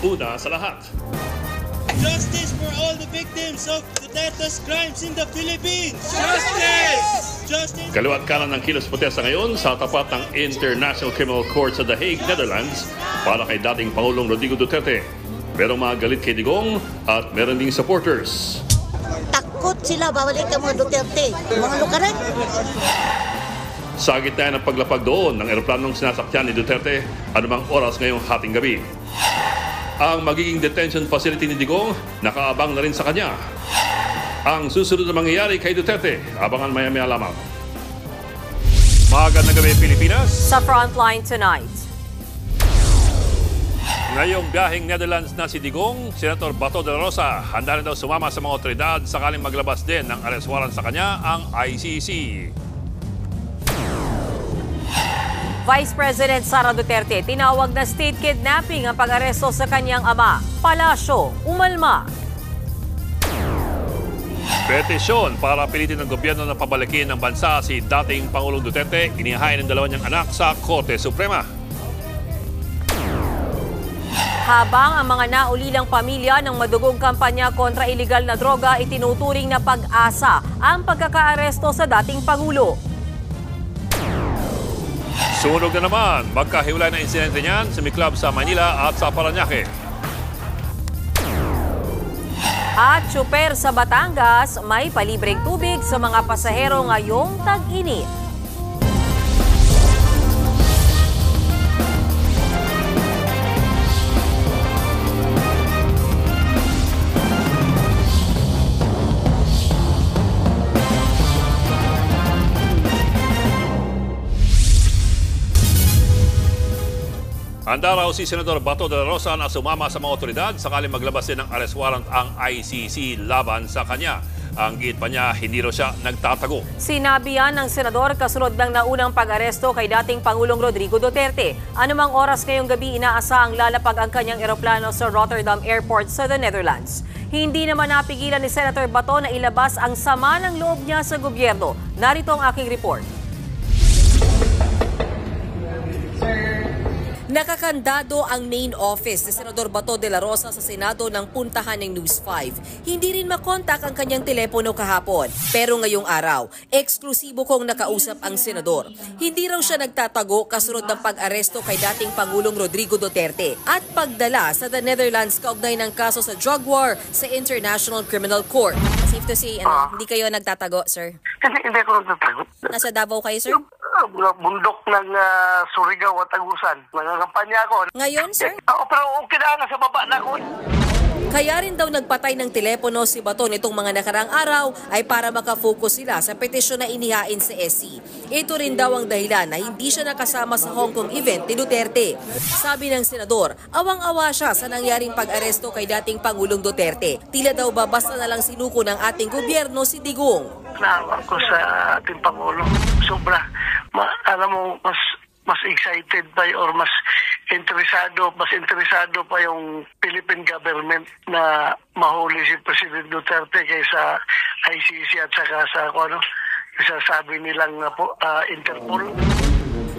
una sa lahat. Justice for all the victims of Duterte's crimes in the Philippines! Justice! Kaliwat kanan ng kilos protesta ngayon sa tapat ng International Criminal Court sa The Hague, Netherlands para kay dating Pangulong Rodrigo Duterte. Pero mga galit kay Digong at meron ding supporters. Takot sila babalik ang mga Duterte. Mga lukaran. Sa gitna ng paglapag doon ng eroplanong sinasakyan ni Duterte anumang oras ngayong hating gabi. Ang magiging detention facility ni Digong nakaabang na rin sa kanya. Ang susunod na mangyayari kay Duterte, abangan maya-maya lamang. Magandang gabi, Pilipinas. Sa Frontline tonight. Ngayong biyaheng Netherlands na si Digong, Senator Bato de la Rosa handa rin daw sumama sa mga otoridad sakaling maglabas din ng arrest warrant sa kanya ang ICC. Vice President Sara Duterte tinawag na state kidnapping ang pag-aresto sa kanyang ama. Palasyo, umalma. Petisyon para pilitin ng gobyerno na pabalikin ng bansa si dating Pangulong Duterte, inihain ng dalawa niyang anak sa Korte Suprema. Habang ang mga naulilang pamilya ng madugong kampanya kontra iligal na droga itinuturing na pag-asa ang pagkakaaresto sa dating Pangulo. Sunog na naman, magkahiwalay na insidente niyan sa Miklab sa Manila at sa Parañaque. At tsuper sa Batangas, may palibreng tubig sa mga pasahero ngayong tag-init. Handa raw si Senador Bato de la Rosa na sumama sa mga otoridad sakaling maglabas din ng arrest warrant ang ICC laban sa kanya. Ang giit pa niya, hindi raw siya nagtatago. Sinabi yan ng senador kasunod ng naunang pag-aresto kay dating Pangulong Rodrigo Duterte. Anumang oras ngayong gabi inaasahang lalapag ang kanyang eroplano sa Rotterdam Airport sa the Netherlands. Hindi naman napigilan ni Senator Bato na ilabas ang sama ng loob niya sa gobyerno. Narito ang aking report. Nakakandado ang main office ni Senador Bato de la Rosa sa Senado ng puntahan ng News 5. Hindi rin makontak ang kanyang telepono kahapon. Pero ngayong araw, eksklusibo kong nakausap ang senador. Hindi raw siya nagtatago kasunod ng pag-aresto kay dating Pangulong Rodrigo Duterte at pagdala sa the Netherlands kaugnay ng kaso sa drug war sa International Criminal Court. Safe to say, hindi kayo nagtatago, sir? Hindi ko nagtatago. Nasa Davao kayo, sir? Bundok ng Surigao at Agusan. Nangangampanya ako. Ngayon, sir? Pero okay na nga sa baba na ako. Kaya rin daw nagpatay ng telepono si Bato nitong mga nakarang araw ay para makafocus sila sa petisyon na inihain sa SC. Ito rin daw ang dahilan na hindi siya nakasama sa Hong Kong event ni Duterte. Sabi ng senador, awang-awa siya sa nangyaring pag-aresto kay dating Pangulong Duterte. Tila daw ba basta na lang sinuko ng ating gobyerno si Digong. Naawa ko sa ating Pangulo. Sobra. Alam mo, mas excited pa or mas interesado pa yung Philippine government na mahuli si President Duterte kaysa ICC at saka sa sabi nilang Interpol.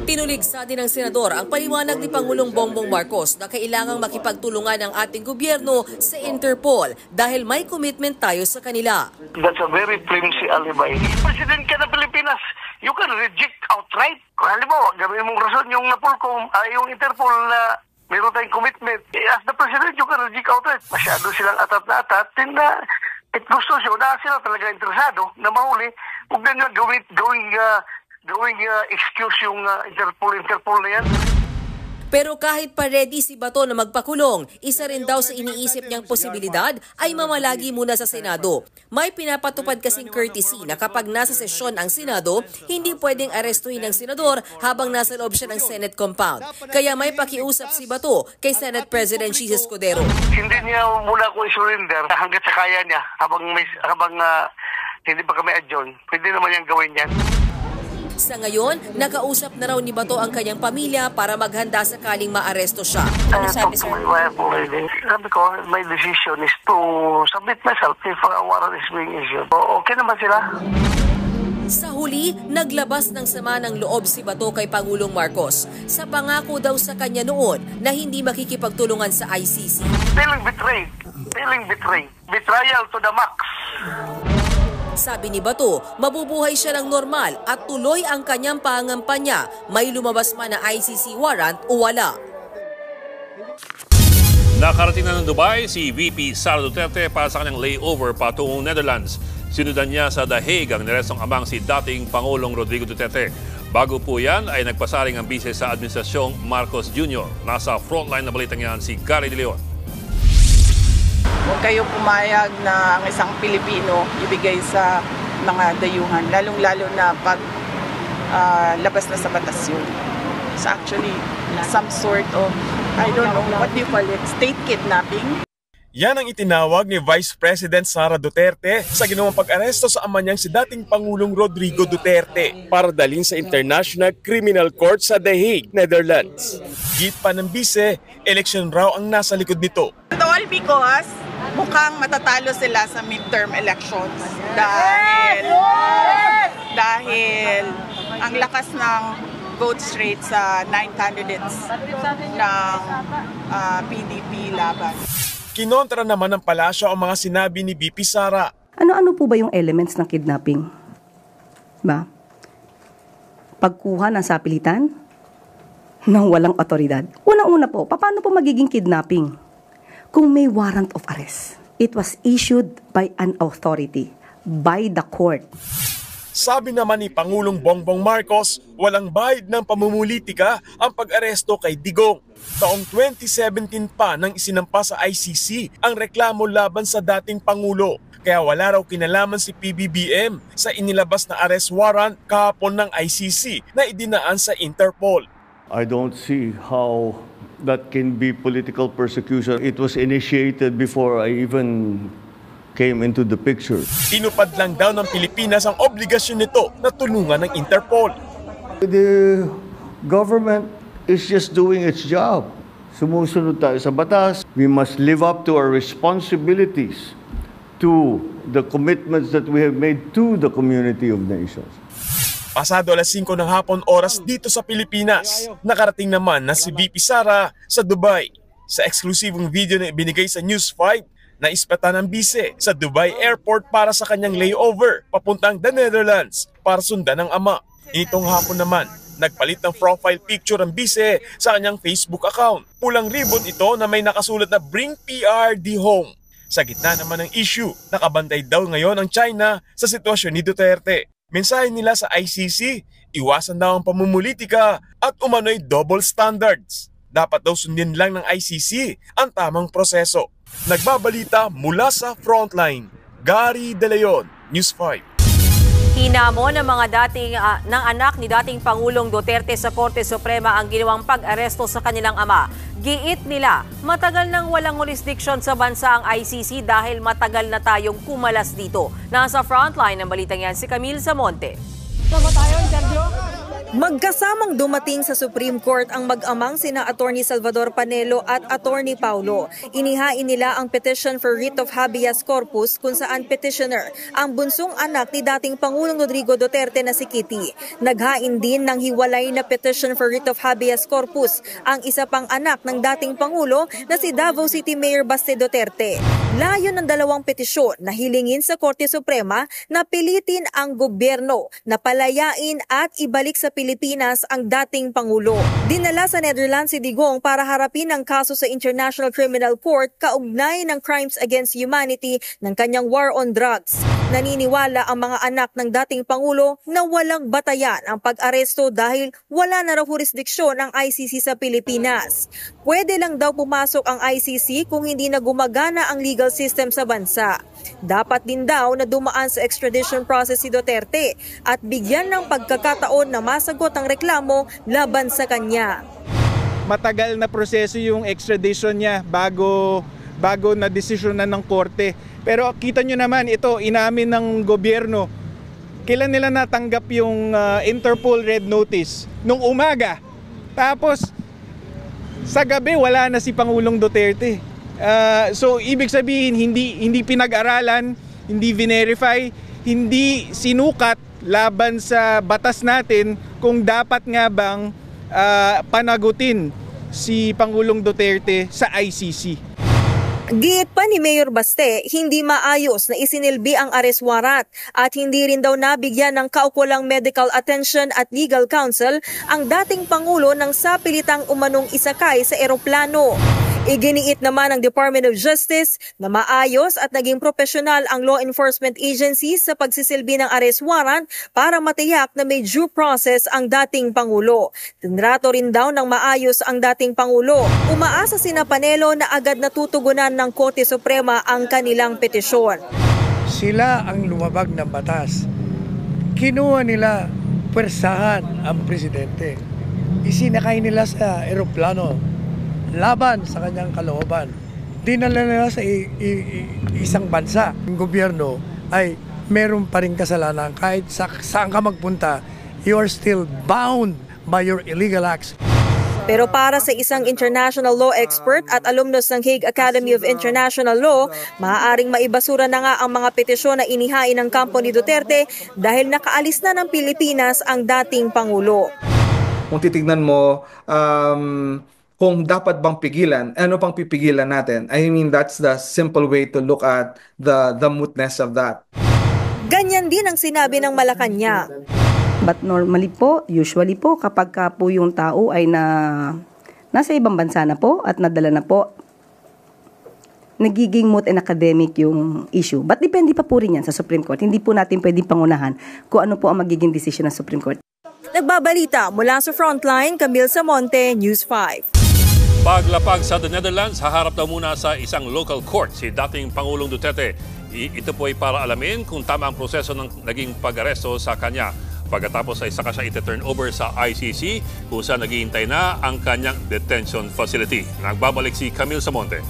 Tinuligsa din ng senador ang paliwanag ni Pangulong Bongbong Marcos na kailangang makipagtulungan ng ating gobyerno sa Interpol dahil may commitment tayo sa kanila. That's a very flimsy alibi. President ka ng Pilipinas, you can reject outright. Kung halimbawa, gawin mong rason yung Napolcom, yung Interpol na meron tayong commitment. As the President, you can reject outright. Masyado silang atat na atat. At gusto siya, na sila talaga interesado na mahuli. Huwag na nila gawing excuse yung Interpol na yan. Pero kahit pa ready si Bato na magpakulong, isa rin daw sa iniisip niyang posibilidad ay mamalagi muna sa Senado. May pinapatupad kasing courtesy na kapag nasa sesyon ang Senado, hindi pwedeng arestuhin ng senador habang nasa loob siya ng Senate compound. Kaya may pakiusap si Bato kay Senate President Jesus Escudero. Hindi niya muna ko i-surrender hanggat sa kaya niya habang hindi pa kami adjourn. Pwede naman niyang gawin yan. Sa ngayon, nakausap na raw ni Bato ang kanyang pamilya para maghanda sakaling maaresto siya. Ano sabi, sir? Sabi ko, my decision is to submit myself if a warrant is being issued. Okay naman sila. Sa huli, naglabas ng sama ng loob si Bato kay Pangulong Marcos sa pangako daw sa kanya noon na hindi makikipagtulungan sa ICC. Feeling betrayed. Feeling betrayed. Betrayal to the max. Sabi ni Bato, mabubuhay siya ng normal at tuloy ang kanyang pangampanya, may lumabas man na ICC warrant o wala. Nakarating na ng Dubai si VP Sara Duterte para sa kanyang layover patungong Netherlands. Sinundan niya sa The Hague ang nirestong amang si dating Pangulong Rodrigo Duterte. Bago po yan ay nagpasaring ang bise sa Administrasyong Marcos Jr. Nasa frontline na balitang yan si Gary De Leon. Huwag kayo pumayag na ang isang Pilipino ibigay sa mga dayuhan, lalong-lalo na pag labas na sa batas yun. It's actually some sort of, I don't know, what do you call it, state kidnapping? Yan ang itinawag ni Vice President Sara Duterte sa ginawang pag-aresto sa ama niyang si dating Pangulong Rodrigo Duterte para dalhin sa International Criminal Court sa The Hague, Netherlands. Git pa ng bise, eleksyon raw ang nasa likod nito. All because mukhang matatalo sila sa midterm elections dahil ang lakas ng vote rate sa 9 candidates ng PDP laban. Kinontra naman ng palasyo ang mga sinabi ni VP Sara. Ano-ano po ba yung elements ng kidnapping? Ba? Pagkuha ng sapilitan ng walang otoridad. Unang-una po, paano po magiging kidnapping? Kung may warrant of arrest, it was issued by an authority, by the court. Sabi naman ni Pangulong Bongbong Marcos, walang bahid ng pamumulitika ang pag-aresto kay Digong. Taong 2017 pa nang isinampa sa ICC ang reklamo laban sa dating Pangulo. Kaya wala raw kinalaman si PBBM sa inilabas na arrest warrant kahapon ng ICC na idinaan sa Interpol. I don't see how that can be political persecution. It was initiated before I even came into the picture. Tinupad lang daw ng Pilipinas ang obligasyon nito na tulungan ng Interpol. The government is just doing its job. Sumusunod tayo sa batas. We must live up to our responsibilities, to the commitments that we have made to the community of nations. Pasado alas 5 ng hapon oras dito sa Pilipinas, nakarating naman na si VP Sara sa Dubai. Sa eksklusibong video na ibinigay sa News 5, naispatan ng bise sa Dubai Airport para sa kanyang layover papuntang the Netherlands para sundan ng ama. Itong hapon naman, nagpalit ng profile picture ang bise sa kanyang Facebook account. Pulang ribbon ito na may nakasulat na Bring PRD Home. Sa gitna naman ng issue, nakabantay daw ngayon ang China sa sitwasyon ni Duterte. Mensahe nila sa ICC, iwasan daw ang pamumulitika at umano'y double standards. Dapat daw sundin lang ng ICC ang tamang proseso. Nagbabalita mula sa Frontline, Gary De Leon, News 5. Hinamon ng mga ng anak ni dating Pangulong Duterte sa Korte Suprema ang ginawang pag-aresto sa kanilang ama. Giit nila, matagal nang walang jurisdiction sa bansa ang ICC dahil matagal na tayong kumalas dito. Nasa Frontline ng balitang yan si Camille Zamonte. Magkasamang dumating sa Supreme Court ang mag-amang sina Attorney Salvador Panelo at Attorney Paulo. Inihain nila ang petition for writ of habeas corpus kung saan petitioner ang bunsong anak ni dating Pangulong Rodrigo Duterte na si Kitty. Naghain din ng hiwalay na petition for writ of habeas corpus ang isa pang anak ng dating Pangulo na si Davao City Mayor Baste Duterte. Layo ng dalawang petisyon na hilingin sa Korte Suprema na pilitin ang gobyerno na palayain at ibalik sa Pilipinas ang dating Pangulo. Dinala sa Netherlands si Digong para harapin ang kaso sa International Criminal Court kaugnay ng crimes against humanity ng kanyang war on drugs. Naniniwala ang mga anak ng dating Pangulo na walang batayan ang pag-aresto dahil wala na raw jurisdiksyon ang ICC sa Pilipinas. Pwede lang daw pumasok ang ICC kung hindi na gumagana ang legal system sa bansa. Dapat din daw na dumaan sa extradition process si Duterte at bigyan ng pagkakataon na masagot ang reklamo laban sa kanya. Matagal na proseso yung extradition niya bago na desisyonan ng korte. Pero kita nyo naman ito, inamin ng gobyerno. Kailan nila natanggap yung Interpol Red Notice? Nung umaga. Tapos sa gabi wala na si Pangulong Duterte. So ibig sabihin hindi pinag-aralan, hindi verify, hindi sinukat laban sa batas natin kung dapat nga bang panagutin si Pangulong Duterte sa ICC. Giit pa ni Mayor Baste, hindi maayos na isinilbi ang arrest warrant at hindi rin daw nabigyan ng kaukulang medical attention at legal counsel ang dating Pangulo ng sapilitang umanong isakay sa eroplano. Iginiit naman ng Department of Justice na maayos at naging profesional ang law enforcement agencies sa pagsisilbi ng arrest warrant para matiyak na may due process ang dating Pangulo. Tinrato rin daw ng maayos ang dating Pangulo. Umaasa sina Panelo na agad natutugunan ng Korte Suprema ang kanilang petisyon. Sila ang lumabag ng batas. Kinuha nila pwersahan ang presidente. Isinakay nila sa eroplano laban sa kanyang kalooban. Dinala nila sa isang bansa. Ang gobyerno ay meron pa rin kasalanan kahit saan ka magpunta, you are still bound by your illegal acts. Pero para sa isang international law expert at alumnus ng Hague Academy of International Law, maaaring maibasura na nga ang mga petisyon na inihain ng kampo ni Duterte dahil nakaalis na ng Pilipinas ang dating Pangulo. Kung titignan mo, kung dapat bang pigilan, ano pang pipigilan natin? I mean, that's the simple way to look at the mootness of that. Ganyan din ang sinabi ng Malacanang. But normally po, usually po, kapag ka po yung tao ay nasa ibang bansa na po at nadala na po, nagiging moot and academic yung issue. But depende pa po rin yan sa Supreme Court. Hindi po natin pwedeng pangunahan kung ano po ang magiging decision ng Supreme Court. Nagbabalita mula sa Frontline, Camille Samonte, News 5. Paglapag sa The Netherlands, haharap daw muna sa isang local court si dating Pangulong Duterte. Ito po ay para alamin kung tama ang proseso ng naging pag-aresto sa kanya. Pagkatapos ay saka siya iti-turn over sa ICC kung saan naghihintay na ang kanyang detention facility. Nagbabalik si Camille Samonte.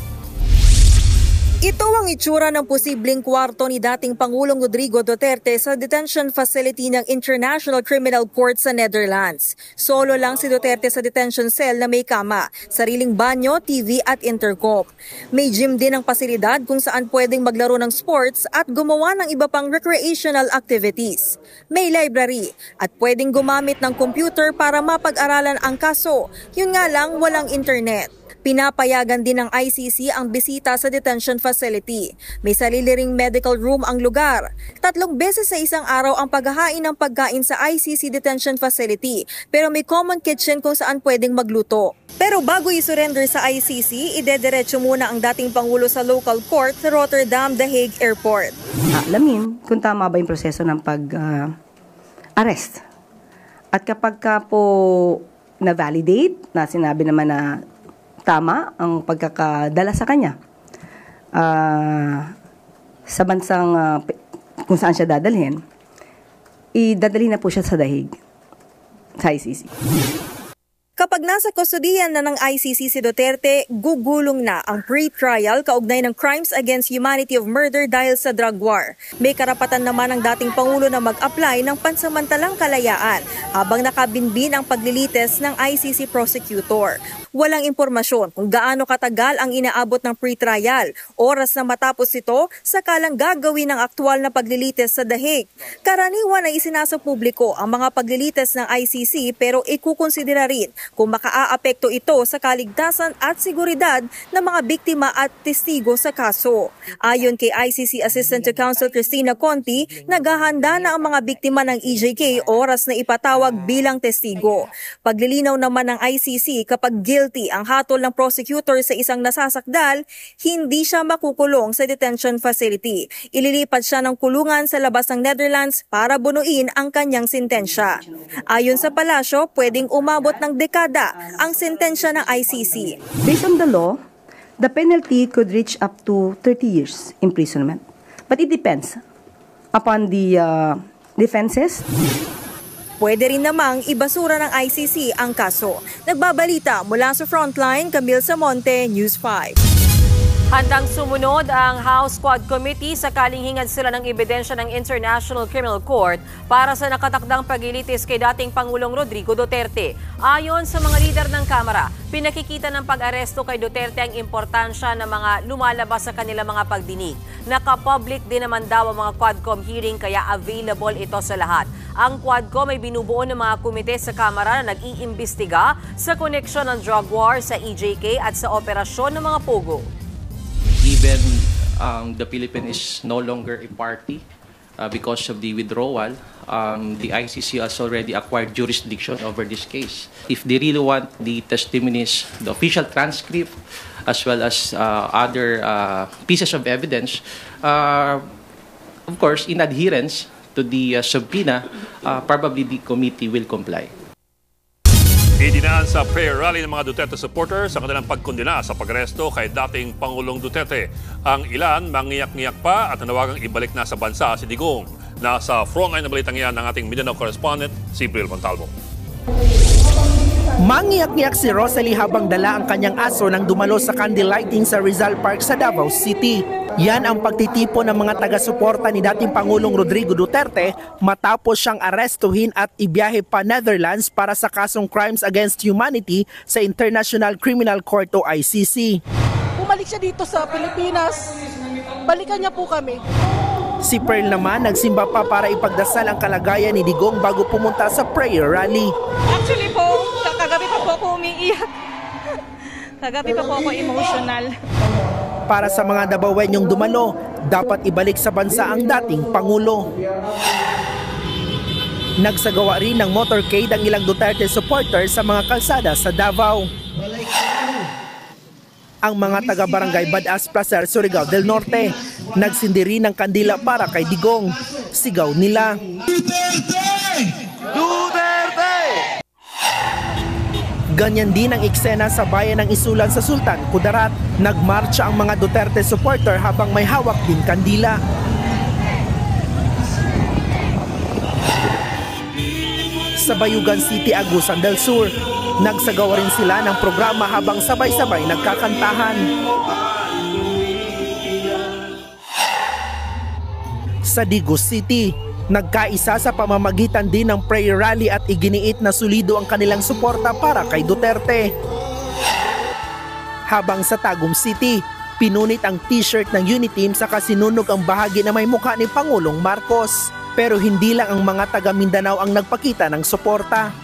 Ito ang itsura ng posibleng kwarto ni dating Pangulong Rodrigo Duterte sa detention facility ng International Criminal Court sa Netherlands. Solo lang si Duterte sa detention cell na may kama, sariling banyo, TV at intercom. May gym din ang pasilidad kung saan pwedeng maglaro ng sports at gumawa ng iba pang recreational activities. May library at pwedeng gumamit ng computer para mapag-aralan ang kaso. Yun nga lang, walang internet. Pinapayagan din ng ICC ang bisita sa detention facility. May sarili ring medical room ang lugar. 3 beses sa isang araw ang paghahain ng pagkain sa ICC detention facility, pero may common kitchen kung saan pwedeng magluto. Pero bago i-surrender sa ICC, idediretso muna ang dating Pangulo sa local court sa Rotterdam The Hague Airport. Alamin kung tama ba yung proseso ng pag-arrest. At kapag ka po na-validate, na sinabi naman na tama ang pagkakadala sa kanya sa bansang kung saan siya dadalhin, idadali na po siya sa The Hague, sa ICC. Kapag nasa kustodiyan na ng ICC si Duterte, gugulong na ang pre-trial kaugnay ng crimes against humanity of murder dahil sa drug war. May karapatan naman ang dating Pangulo na mag-apply ng pansamantalang kalayaan habang nakabinbin ang paglilitis ng ICC prosecutor. Walang impormasyon kung gaano katagal ang inaabot ng pre-trial. Oras na matapos ito, sakalang gagawin ang aktwal na paglilitis sa The Hague. Karaniwan ay isinasa publiko ang mga paglilitis ng ICC pero ikukonsidera rin kung makaaapekto ito sa kaligtasan at seguridad ng mga biktima at testigo sa kaso. Ayon kay ICC Assistant to Counsel Cristina Conti, naghahanda na ang mga biktima ng EJK oras na ipatawag bilang testigo. Paglilinaw naman ng ICC kapag guilty ang hatol ng prosecutor sa isang nasasakdal, hindi siya makukulong sa detention facility. Ililipat siya ng kulungan sa labas ng Netherlands para bunuin ang kanyang sentensya. Ayon sa palasyo, pwedeng umabot ng dekada ang sentensya ng ICC. Based on the law, the penalty could reach up to 30 years imprisonment. But it depends upon the defenses. Pwede rin namang ibasura ng ICC ang kaso. Nagbabalita mula sa Frontline, Camille Samonte, News 5. Handang sumunod ang House Quad Committee sakaling hingad sila ng ebidensya ng International Criminal Court para sa nakatakdang paglilitis kay dating Pangulong Rodrigo Duterte. Ayon sa mga lider ng Kamara, pinakikita ng pag-aresto kay Duterte ang importansya ng mga lumalabas sa kanilang mga pagdinig. Naka-public din naman daw ang mga Quadcom hearing kaya available ito sa lahat. Ang Quadcom ay binubuo ng mga komite sa Kamara na nag-iimbestiga sa koneksyon ng drug war sa EJK at sa operasyon ng mga pogo. Even the Philippines is no longer a party because of the withdrawal, the ICC has already acquired jurisdiction over this case. If they really want the testimonies, the official transcript, as well as other pieces of evidence, of course, in adherence to the subpoena, probably the committee will comply. Idinaan sa prayer rally ng mga Duterte supporters ang kanilang pagkondena sa pag-aresto kay dating Pangulong Duterte. Ang ilan mangiyak-ngiyak pa at nanawagang ibalik na sa bansa si Digong. Nasa frontline na balitang yan ng ating Mindanao correspondent, si Bril Montalvo. Mangiyak-ngiyak si Rosalie habang dala ang kanyang aso nang dumalo sa candle lighting sa Rizal Park sa Davao City. Yan ang pagtitipon ng mga taga-suporta ni dating Pangulong Rodrigo Duterte matapos siyang arestuhin at ibiyahe pa Netherlands para sa kasong Crimes Against Humanity sa International Criminal Court o ICC. Bumalik siya dito sa Pilipinas, balikan niya po kami. Si Pearl naman nagsimba pa para ipagdasal ang kalagayan ni Digong bago pumunta sa prayer rally. Actually po, kagabi pa po ako umiiyak. Kagabi pa po ako emotional. Para sa mga Davaoenyong dumalo, dapat ibalik sa bansa ang dating Pangulo. Nagsagawa rin ng motorcade ang ilang Duterte supporters sa mga kalsada sa Davao. Ang mga taga-barangay Badas Placer, Surigao del Norte, nagsindi rin ng kandila para kay Digong. Sigaw nila, Duterte! Duterte! Ganyan din ang eksena sa bayan ng Isulan sa Sultan Kudarat. Nagmarcha ang mga Duterte supporter habang may hawak din kandila. Sa Bayugan City, Agusan del Sur, nagsagawa rin sila ng programa habang sabay-sabay nagkakantahan. Sa Digos City, nagkaisa sa pamamagitan din ng prayer rally at iginiit na solido ang kanilang suporta para kay Duterte. Habang sa Tagum City, pinunit ang t-shirt ng Uniteam sa kasinunog ang bahagi na may mukha ni Pangulong Marcos. Pero hindi lang ang mga taga Mindanao ang nagpakita ng suporta.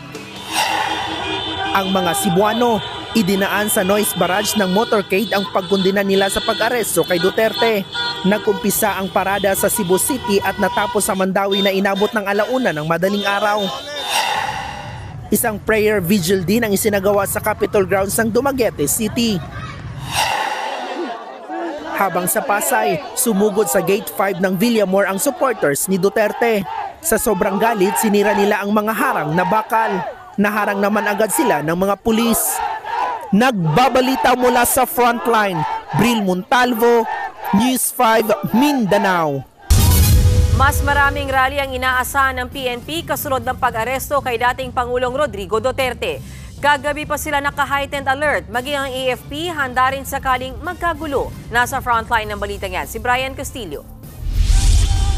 Ang mga Cebuano, idinaan sa noise barrage ng motorcade ang pagkondena nila sa pag-aresto kay Duterte. Nagkumpisa ang parada sa Cebu City at natapos sa Mandawi na inabot ng 1:00 ng madaling araw. Isang prayer vigil din ang isinagawa sa Capitol Grounds ng Dumaguete City. Habang sa Pasay, sumugod sa Gate 5 ng Villamor ang supporters ni Duterte. Sa sobrang galit, sinira nila ang mga harang na bakal. Naharang naman agad sila ng mga pulis. Nagbabalita mula sa frontline, Bril Montalvo, News 5 Mindanao. Mas maraming rally ang inaasahan ng PNP kasunod ng pag-aresto kay dating Pangulong Rodrigo Duterte. Kagabi pa sila naka-heightened alert, maging ang AFP handa rin sakaling magkagulo. Nasa frontline ng balitang yan, si Brian Castillo.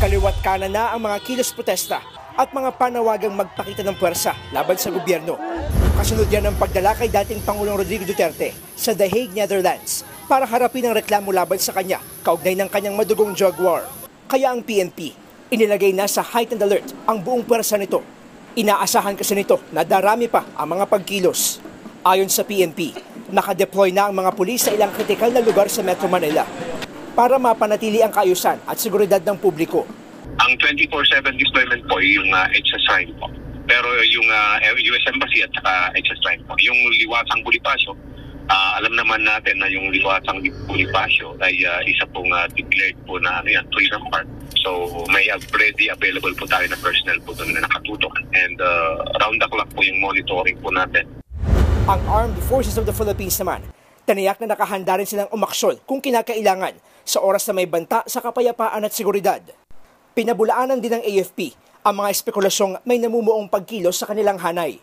Kaliwat kanan na ang mga kilos protesta at mga panawagang magpakita ng puwersa laban sa gobyerno. Kasunod yan ang pagdala kay dating Pangulong Rodrigo Duterte sa The Hague, Netherlands para harapin ang reklamo laban sa kanya kaugnay ng kanyang madugong drug war. Kaya ang PNP, inilagay na sa heightened alert ang buong puwersa nito. Inaasahan kasi nito na darami pa ang mga pagkilos. Ayon sa PNP, nakadeploy na ang mga pulis sa ilang kritikal na lugar sa Metro Manila para mapanatili ang kaayusan at seguridad ng publiko. Ang 24/7 deployment po yung HSRIME po. Pero yung US Embassy at saka HSRIME po. Yung Liwasang Bonifacio, alam naman natin na yung Liwasang Bonifacio ay isa pong declared po na tourism park. So may already available po tayo na personnel po doon na nakatutok. And round the clock po yung monitoring po natin. Ang Armed Forces of the Philippines naman, taniyak na nakahanda rin silang umaksyon kung kinakailangan sa oras na may banta sa kapayapaan at seguridad. Pinabulaanan din ng AFP ang mga espekulasyong may namumuong pagkilos sa kanilang hanay.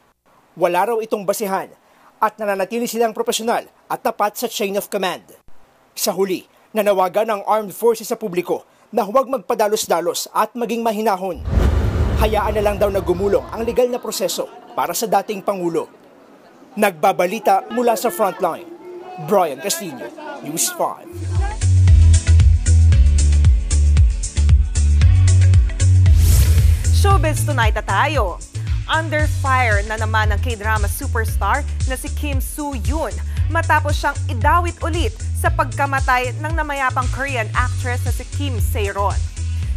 Wala raw itong basihan at nananatili silang profesional at tapat sa chain of command. Sa huli, nanawagan ng Armed Forces sa publiko na huwag magpadalos-dalos at maging mahinahon. Hayaan na lang daw na gumulong ang legal na proseso para sa dating Pangulo. Nagbabalita mula sa frontline, Brian Castillo, News 5. Showbiz Tonight na tayo. Under fire na naman ang K-drama superstar na si Kim Soo-yoon matapos siyang idawit ulit sa pagkamatay ng namayapang Korean actress na si Kim Seiron.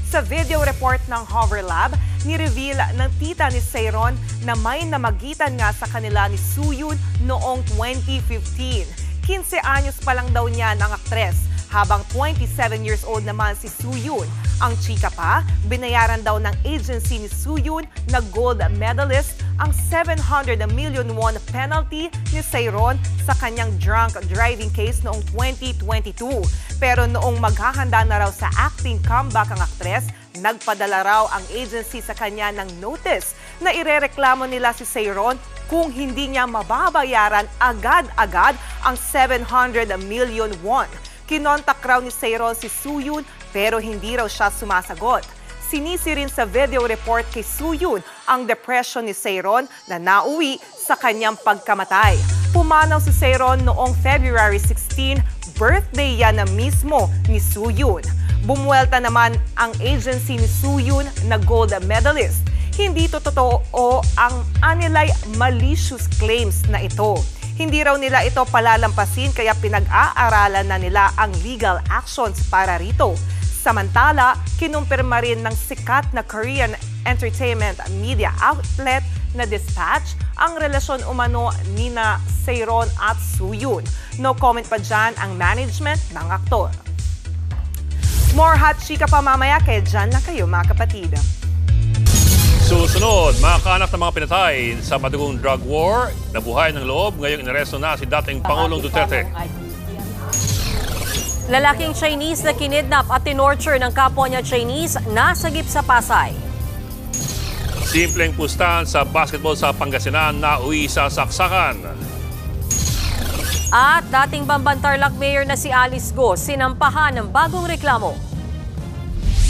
Sa video report ng Hover Lab, ni-reveal ng tita ni Seiron na may namagitan nga sa kanila ni Soo-yoon noong 2015. 15 anyos pa lang daw niya ng aktres, habang 27 years old naman si Soo-yoon. Ang chika pa, binayaran daw ng agency ni Soo-yoon na gold medalist ang 700 million won penalty ni Seiron sa kanyang drunk driving case noong 2022. Pero noong maghahanda na raw sa acting comeback ang aktres, nagpadala raw ang agency sa kanya ng notice na irereklamo nila si Seiron kung hindi niya mababayaran agad-agad ang 700 million won. Kinontak raw ni Seiron si Soo-yoon pero hindi raw siya sumasagot. Sinisi rin sa video report kay Soo-yoon ang depression ni Seiron na nauwi sa kanyang pagkamatay. Pumanaw si Seiron noong February 16, birthday yan na mismo ni Soo-yoon. Bumuelta naman ang agency ni Soo-yoon na gold medalist. Hindi totoo ang anilay malicious claims na ito. Hindi raw nila ito palalampasin kaya pinag-aaralan na nila ang legal actions para rito. Samantala, kinumpirma rin ng sikat na Korean entertainment media outlet na Dispatch ang relasyon umano nina Seiron at Soo-yoon. No comment pa dyan ang management ng aktor. More hot chika pa mamaya kaya dyan lang kayo mga kapatid. Susunod, mga kaanak ng mga pinatay sa madugong drug war, nabuhay ng loob, ngayong inaresto na si dating Pangulong Duterte. Lalaking Chinese na kinidnap at tinorture ng kapwa niya Chinese nasagip sa Pasay. Simpleng pustahan sa basketball sa Pangasinan na uwi sa saksakan. At dating Bambantarlac Mayor na si Alice Go sinampahan ng bagong reklamo.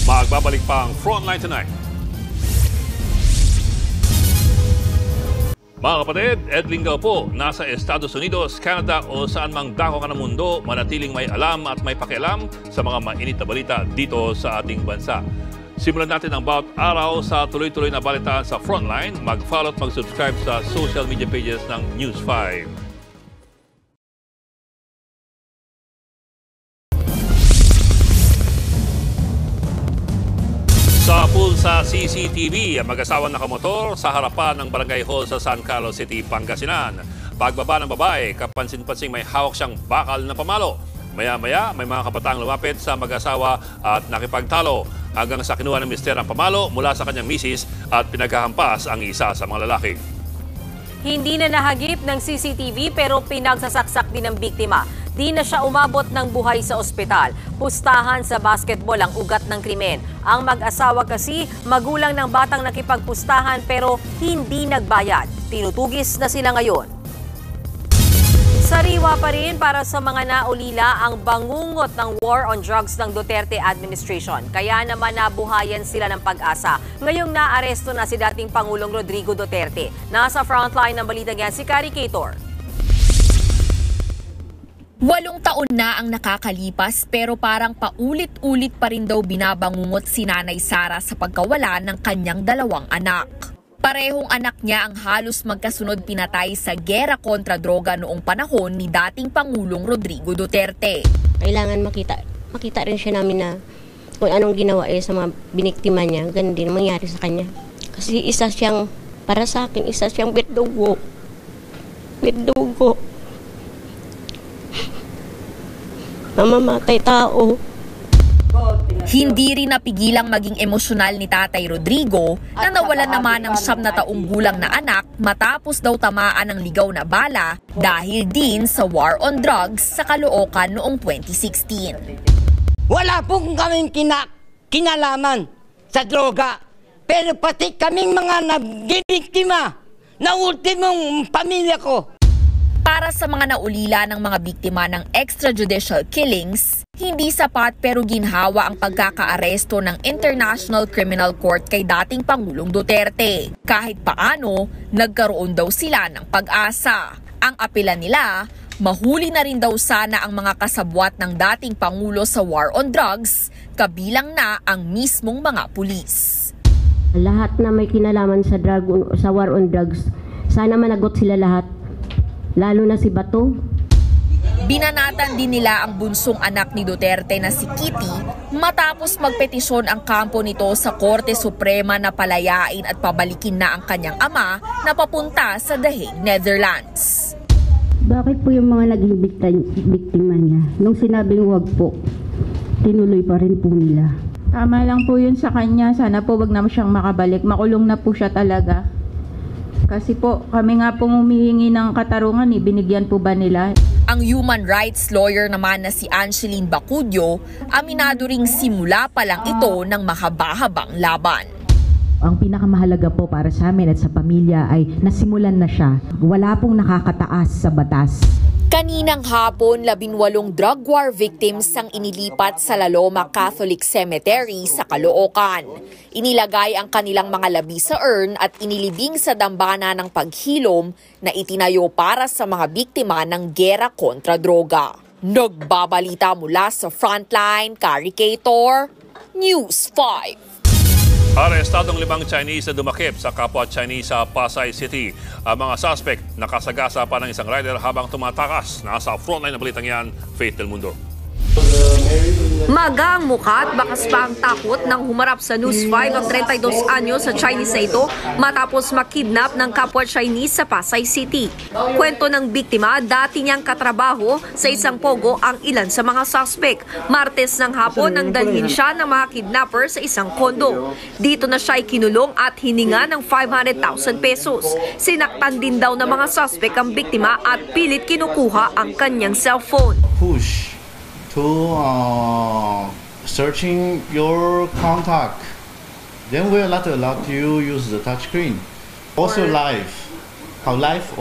Magbabalik pa ang Frontline Tonight. Mga kapatid, Ed Lingao po, nasa Estados Unidos, Canada o saan mang dako ka ng mundo, manatiling may alam at may pakialam sa mga mainit na balita dito sa ating bansa. Simulan natin ang bawat araw sa tuloy-tuloy na balitaan sa Frontline. Mag-follow at mag-subscribe sa social media pages ng News 5. Sa pool sa CCTV, ang mag-asawang nakamotor sa harapan ng Barangay Hall sa San Carlos City, Pangasinan. Pagbaba ng babae, kapansin-pansing may hawak siyang bakal na pamalo. Maya-maya, may mga kapataang lumapit sa mag-asawa at nakipagtalo hanggang sa kinuha ng mister ang pamalo mula sa kanyang misis at pinaghahampas ang isa sa mga lalaki. Hindi na nahagip ng CCTV pero pinagsasaksak din ng biktima. Di na siya umabot ng buhay sa ospital. Pustahan sa basketball ang ugat ng krimen. Ang mag-asawa kasi magulang ng batang nakipagpustahan pero hindi nagbayad. Tinutugis na sila ngayon. Sariwa pa rin para sa mga naulila ang bangungot ng war on drugs ng Duterte administration. Kaya naman nabuhayan sila ng pag-asa. Ngayong naaresto na si dating Pangulong Rodrigo Duterte. Nasa frontline ng balita niyan si Kari Cator. 8 taon na ang nakakalipas pero parang paulit-ulit pa rin daw binabangungot si Nanay Sara sa pagkawala ng kanyang 2 anak. Parehong anak niya ang halos magkasunod pinatay sa gera kontra droga noong panahon ni dating Pangulong Rodrigo Duterte. Kailangan makita rin siya namin na kung anong ginawa sa mga biniktima niya, ganun din mangyari sa kanya. Kasi isa siyang, para sa akin, isa siyang bitdugo. Bitdugo. Mamamatay tao. Hindi rin napigilang maging emosyonal ni Tatay Rodrigo na nawalan naman ng 9 na taong gulang na anak matapos daw tamaan ng ligaw na bala dahil din sa war on drugs sa Caloocan noong 2016. Wala pong kaming kinalaman sa droga, pero pati kaming mga nabibiktima na ultimong pamilya ko. Para sa mga naulila ng mga biktima ng extrajudicial killings, hindi sapat pero ginhawa ang pagkakaaresto ng International Criminal Court kay dating Pangulong Duterte. Kahit paano, nagkaroon daw sila ng pag-asa. Ang apela nila, mahuli na rin daw sana ang mga kasabwat ng dating Pangulo sa war on drugs, kabilang na ang mismong mga pulis. Lahat na may kinalaman sa war on drugs, sana managot sila lahat. Lalo na si Bato. Binanatan din nila ang bunsong anak ni Duterte na si Kitty matapos magpetisyon ang kampo nito sa Korte Suprema na palayain at pabalikin na ang kanyang ama na papunta sa The Hague, Netherlands. Bakit po yung mga naging biktima niya? Nung sinabing huwag po, tinuloy pa rin po nila. Tama lang po yun sa kanya. Sana po wag na siyang makabalik. Makulong na po siya talaga. Kasi po, kami nga pong humihingi ng katarungan, binigyan po ba nila? Ang human rights lawyer naman na si Angeline Bacudio, aminado ring simula pa lang ito ng mahaba-habang laban. Ang pinakamahalaga po para sa amin at sa pamilya ay nasimulan na siya. Wala pong nakakataas sa batas. Kaninang hapon, 18 drug war victims ang inilipat sa La Loma Catholic Cemetery sa Caloocan. Inilagay ang kanilang mga labi sa urn at inilibing sa dambana ng paghilom na itinayo para sa mga biktima ng gera kontra droga. Nagbabalita mula sa Frontline, Caricator, News 5. Arestadong 5 Chinese na dumakip sa kapwa Chinese sa Pasay City. Ang mga suspect nakasagasa pa ng isang rider habang tumatakas. Nasa frontline na balitang yan, Faith Del Mundo. Maga ang mukha at bakas pa ang takot nang humarap sa News 5 ang 32 anyos sa Chinese na ito matapos makidnap ng kapwa Chinese sa Pasay City. Kwento ng biktima, dati niyang katrabaho sa isang pogo ang ilan sa mga suspect. Martes ng hapon nang dalhin siya ng mga kidnapper sa isang kondo. Dito na siya kinulong at hininga ng 500,000 pesos. Sinaktan din daw ng mga suspect ang biktima at pilit kinukuha ang kanyang cellphone. Push to searching your contact, then we are not allowed to use the touchscreen. Also live,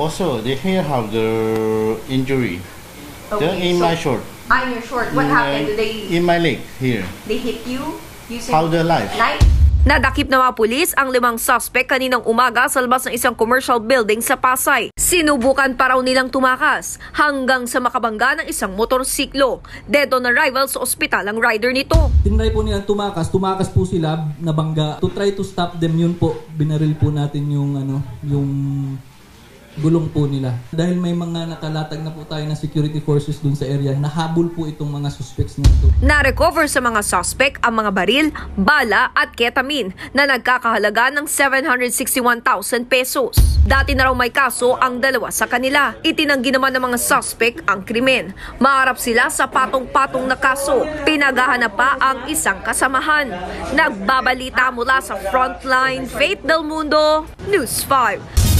also they here have the injury. Okay, They're in my short. On your short, what happened? In my leg here. They hit you using How the life? Nadakip na mga pulis ang 5 suspect kaninang umaga sa labas ng isang commercial building sa Pasay. Sinubukan pa raw nilang tumakas hanggang sa makabangga ng isang motorsiklo. Dead on arrival sa ospital ang rider nito. Tinry po nilang tumakas po sila, nabangga. To try to stop them, yun po, binaril po natin yung gulong po nila. Dahil may mga nakalatag na po tayo na security forces dun sa area, nahabol po itong mga suspects nito. Na-recover sa mga suspect ang mga baril, bala at ketamine na nagkakahalaga ng 761,000 pesos. Dati na raw may kaso ang 2 sa kanila. Itinanggi naman ng mga suspect ang krimen. Maharap sila sa patong-patong na kaso. Pinaghahanap pa ang isang kasamahan. Nagbabalita mula sa Frontline, Faith Del Mundo, News 5.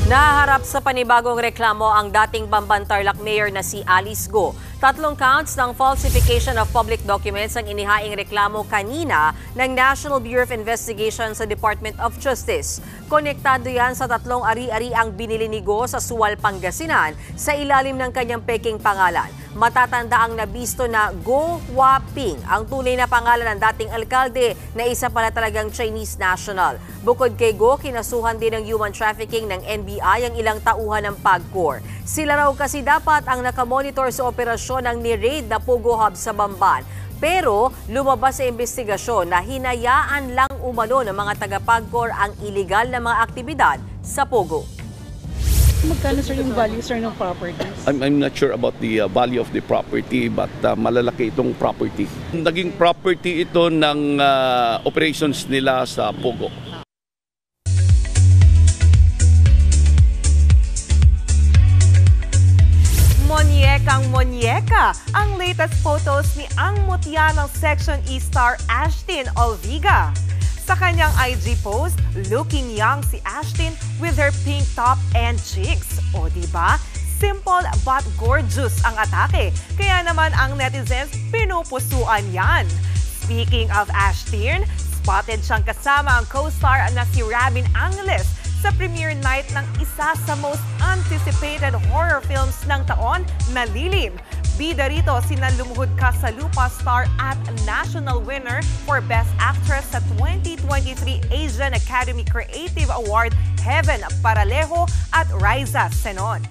Naharap sa panibagong reklamo ang dating Bamban Tarlac Mayor na si Alice Go. 3 counts ng falsification of public documents ang inihaing reklamo kanina ng National Bureau of Investigation sa Department of Justice. Konektado yan sa 3 ari-ariang binili ni Go sa Suwal, Pangasinan sa ilalim ng kanyang peking pangalan. Matatanda ang nabisto na Go Waping, ang tunay na pangalan ng dating alkalde na isa pala talagang Chinese national. Bukod kay Go, kinasuhan din ng human trafficking ng NBI ang ilang tauhan ng PAGCOR. Sila raw kasi dapat ang nakamonitor sa operasyon ng ni-raid na Pogo Hub sa Bamban. Pero lumabas sa investigasyon na hinayaan lang umano ng mga taga-PAGCOR ang iligal na mga aktibidad sa Pogo. Magkano sir yung value sir ng properties? I'm not sure about the value of the property but malalaki itong property. Naging property ito ng operations nila sa Pogo. Monyekang Monyeka, ang latest photos ni ang mutya ng Section E star Ashtin Olviga. Sa kanyang IG post, looking young si Ashtin with her pink top and cheeks. O diba? Simple but gorgeous ang atake. Kaya naman ang netizens pinupusuan yan. Speaking of Ashtin, spotted siyang kasama ang co-star na si Rabin Angeles sa premiere night ng isa sa most anticipated horror films ng taon na Lilim. Bida rito sina Lumuhod Ka sa Lupa star at national winner for Best Actress sa 2023 Asian Academy Creative Award Heaven Paralejo at Raisa Senon.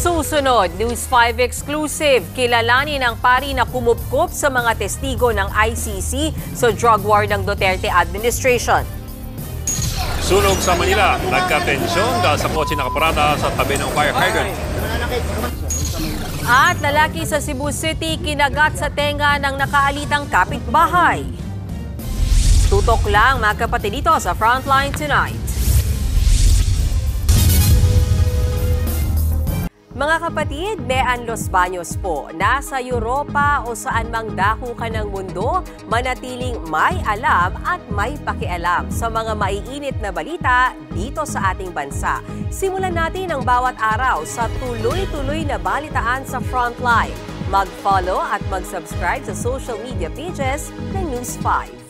Susunod, News 5 exclusive. Kilalanin ang pari na kumupkop sa mga testigo ng ICC sa drug war ng Duterte administration. Sunog sa Manila, nagka-tensyon dahil sa kotse nakaparada sa tabi ng fire hydrant. At lalaki sa Cebu City kinagat sa tenga ng nakaalitang kapitbahay. Tutok lang mga kapatid dito sa Frontline Tonight. Mga kapatid, Bean Los Baños po. Nasa Europa o saan mang dako ka ng mundo, manatiling may alam at may pakialam sa mga maiinit na balita dito sa ating bansa. Simulan natin ang bawat araw sa tuloy-tuloy na balitaan sa Frontline. Mag-follow at mag-subscribe sa social media pages ng News 5.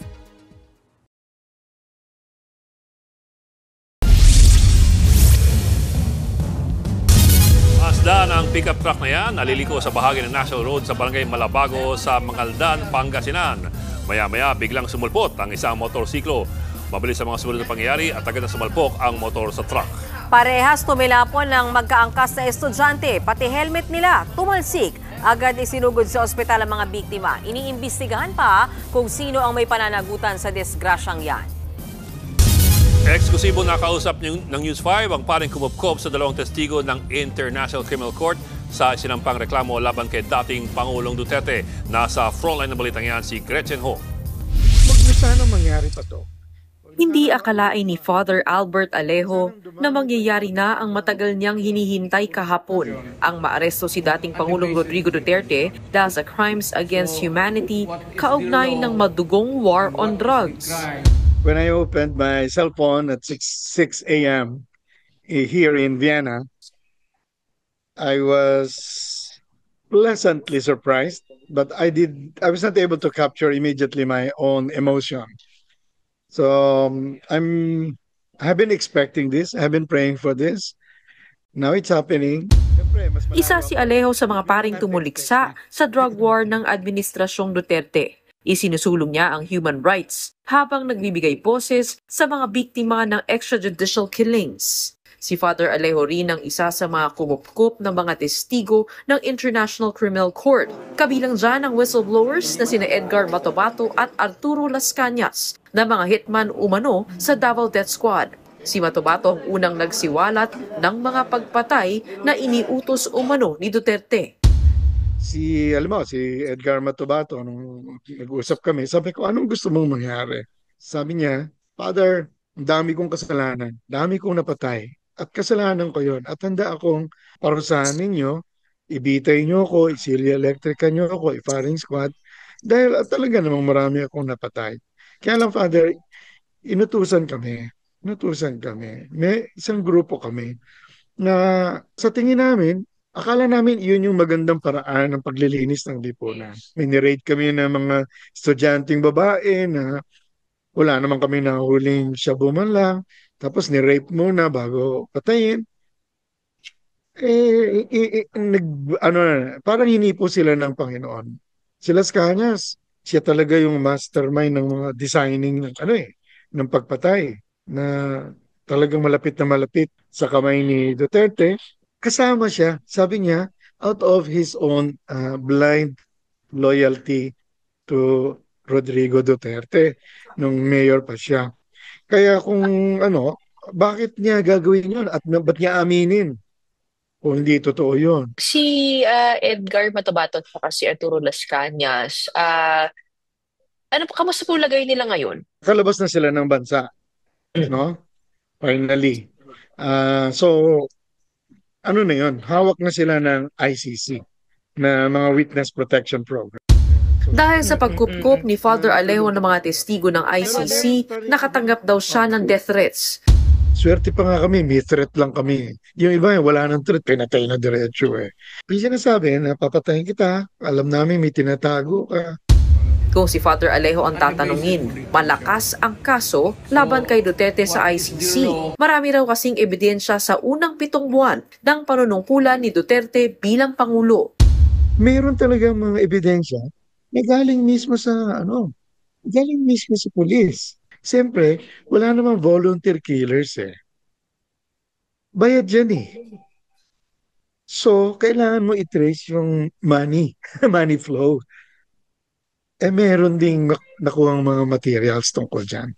Masdan ang pickup truck na yan, naliliko sa bahagi ng National Road sa Barangay Malabago sa Mangaldan, Pangasinan. Maya-maya biglang sumulpot ang isang motorsiklo. Mabilis sa mga sumunod na pangyayari at agad na sumalpok ang motor sa truck. Parehas tumilapon ng magkaangkas na estudyante, pati helmet nila tumalsik. Agad isinugod sa ospital ang mga biktima. Iniimbestigahan pa kung sino ang may pananagutan sa disgrasyang yan. Eksklusibo nakausap ng News 5 ang paring kumupkop sa dalawang testigo ng International Criminal Court sa sinampang reklamo laban kay dating Pangulong Duterte. Nasa frontline ng balitang yan si Gretchen Ho. Sana mangyari pa to. Hindi akalain ni Father Albert Alejo na mangyayari na ang matagal niyang hinihintay kahapon ang maaresto si dating Pangulong Rodrigo Duterte dahil sa crimes against humanity kaugnay ng madugong war on drugs. When I opened my cell phone at 6 a.m. here in Vienna, I was pleasantly surprised, but I was not able to capture immediately my own emotion. So I have been expecting this. I have been praying for this. Now it's happening. Isa si Alejo sa mga paring tumuliksa sa drug war ng Administrasyong Duterte. Isinusulong niya ang human rights habang nagbibigay poses sa mga biktima ng extrajudicial killings. Si Father Alejo rin ang isa sa mga kumupkop ng mga testigo ng International Criminal Court. Kabilang dyan ang whistleblowers na sina Edgar Matobato at Arturo Las Cañas na mga hitman umano sa Davao Death Squad. Si Matobato ang unang nagsiwalat ng mga pagpatay na iniutos umano ni Duterte. Si Edgar Matobato, nung nag-usap kami, sabi ko, anong gusto mong mangyari? Sabi niya, Father, dami kong kasalanan, dami kong napatay, at kasalanan ko yon. At handa akong parusahan ninyo, ibitay nyo ako, isilya electrica nyo ako, i-firing squad, dahil talaga namang marami akong napatay. Kaya lang, Father, inutusan kami. May isang grupo kami na sa tingin namin, akala namin yun yung magandang paraan ng paglilinis ng lipunan. May nirate kami ng mga estudyanteng babae na wala naman kami nahuling shabu man lang. Tapos nirape muna bago patayin. Parang hinipo sila ng Panginoon. Si Las Cañas, siya talaga yung mastermind ng mga designing ng pagpatay na talagang malapit na malapit sa kamay ni Duterte. Kasama siya, sabi niya, out of his own blind loyalty to Rodrigo Duterte nung mayor pa siya. Kaya kung bakit niya gagawin yun at ba't niya aminin kung hindi totoo yun? Si Edgar Matobato at saka si Arturo Las Cañas, kamusta po lagay nila ngayon? Kalabas na sila ng bansa, no? Finally. So, na yun? Hawak na sila ng ICC na mga Witness Protection Program. Dahil sa pagkupkup ni Father Alejo ng mga testigo ng ICC, nakatanggap daw siya ng death threats. Swerte pa nga kami, may threat lang kami. Yung iba, wala nang threat, pinatay na diretso eh. May sinasabi na papatayin kita, alam namin may tinatago ka. Kung si Father Alejo ang tatanungin, malakas ang kaso laban kay Duterte sa ICC. Marami raw kasing ebidensya sa unang 7 buwan ng panunungkulan ni Duterte bilang Pangulo. Mayroon talaga mga ebidensya na galing mismo sa pulis. Siyempre, wala namang volunteer killers eh. Bayad yan eh. So, kailangan mo i-trace yung money, money flow. Meron ding nakuhang mga materials tungkol dyan.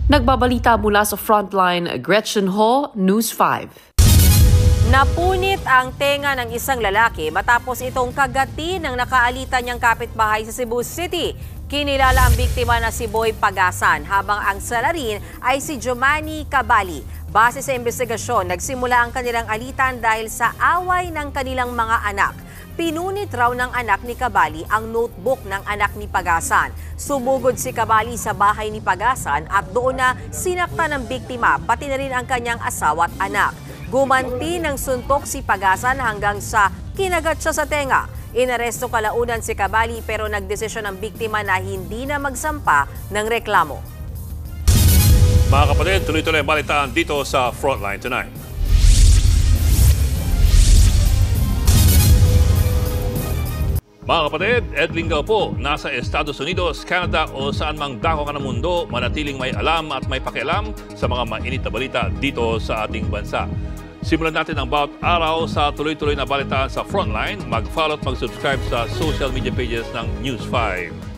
Nagbabalita mula sa Frontline, Gretchen Ho, News 5. Napunit ang tenga ng isang lalaki matapos itong kagati ng nakaalitan niyang kapitbahay sa Cebu City. Kinilala ang biktima na si Boy Pagasan habang ang salarin ay si Jomani Cabali. Base sa investigasyon, nagsimula ang kanilang alitan dahil sa away ng kanilang mga anak. Pinunit raw ng anak ni Cabali ang notebook ng anak ni Pagasan. Sumugod si Cabali sa bahay ni Pagasan at doon na sinaktan ng biktima pati na rin ang kanyang asawa at anak. Gumanti ng suntok si Pagasan hanggang sa kinagat siya sa tenga. Inaresto kalaunan si Cabali pero nagdesisyon ang biktima na hindi na magsampa ng reklamo. Mga kapatid, tuloy-tuloy ang balitaan dito sa Frontline Tonight. Mga kapatid, Ed Lingao po, nasa Estados Unidos, Canada o saan mang dako ka ng mundo, manatiling may alam at may pakialam sa mga mainit na balita dito sa ating bansa. Simulan natin ang bawat araw sa tuloy-tuloy na balitaan sa Frontline. Mag-follow at mag-subscribe sa social media pages ng News 5.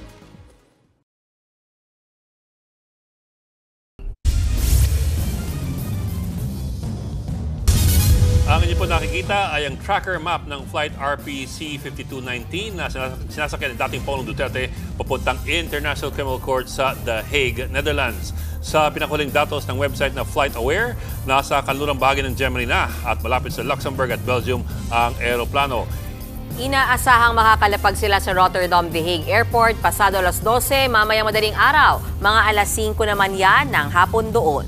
Ang inyo po nakikita ay ang tracker map ng Flight RPC-5219 na sinasakyan ng dating Pangulong Duterte papuntang International Criminal Court sa The Hague, Netherlands. Sa pinakuling datos ng website na FlightAware, nasa kanlurang bahagi ng Germany na at malapit sa Luxembourg at Belgium ang eroplano. Inaasahang makakalapag sila sa Rotterdam The Hague Airport pasado alas 12 mamayang madaling araw. Mga alas 5 naman yan ng hapon doon.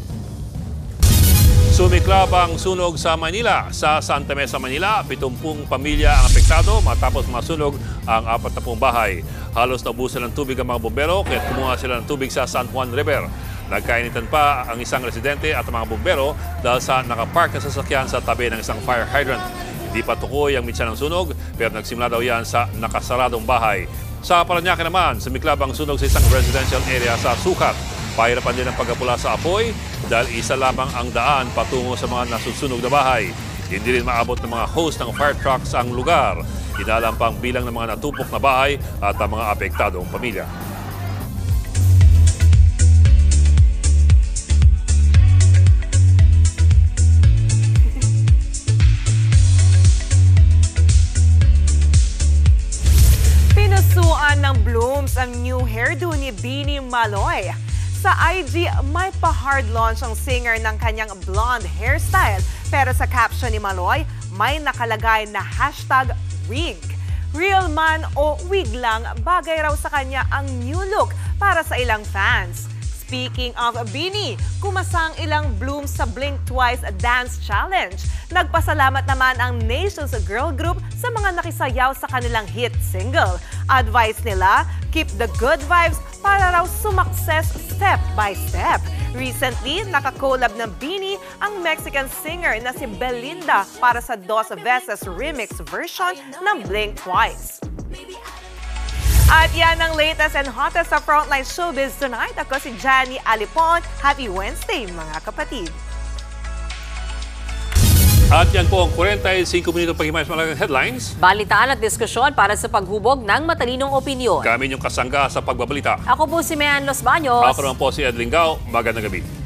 Sumiklab ang sunog sa Manila. Sa Santa Mesa, Manila, 70 pamilya ang apektado matapos masunog ang 40 bahay. Halos naubusan ng tubig ang mga bumbero kaya kumuha sila ng tubig sa San Juan River. Nagkainitan pa ang isang residente at ang mga bumbero dahil sa nakapark na sasakyan sa tabi ng isang fire hydrant. Hindi pa tukoy ang mitsa ng sunog pero nagsimula daw yan sa nakasaradong bahay. Sa Parañaque naman, sumiklab ang sunog sa isang residential area sa Sukat. Pahirapan din ang pagkapula sa apoy dahil isa lamang ang daan patungo sa mga nasusunog na bahay. Hindi rin maabot ng mga host ng fire trucks ang lugar. Inalam pang bilang ng mga natupok na bahay at ang mga apektadong pamilya. Pinusuan ng Blooms ang new hairdo ni Beanie Maloy. Sa IG, may pa-hard launch ang singer ng kanyang blonde hairstyle. Pero sa caption ni Maloy, may nakalagay na #wig. Real man o wig lang, bagay raw sa kanya ang new look para sa ilang fans. Speaking of Beanie, kumasang ilang Blooms sa Blink Twice Dance Challenge. Nagpasalamat naman ang Nations girl group sa mga nakisayaw sa kanilang hit single. Advice nila, keep the good vibes para raw sumakses step by step. Recently, nakakolab ng Beanie ang Mexican singer na si Belinda para sa Dos Veces remix version ng Blink Twice. At yan ang latest and hottest sa Frontline Showbiz tonight. Ako si Jenny Alipon. Happy Wednesday, mga kapatid. At yan po ang 45 minutong paghimayos malagang headlines. Balitaan at diskusyon para sa paghubog ng matalinong opinyon. Kami yung kasangga sa pagbabalita. Ako po si Mayan Los Baños. Ako naman po si Ed Lingao. Magandang gabi.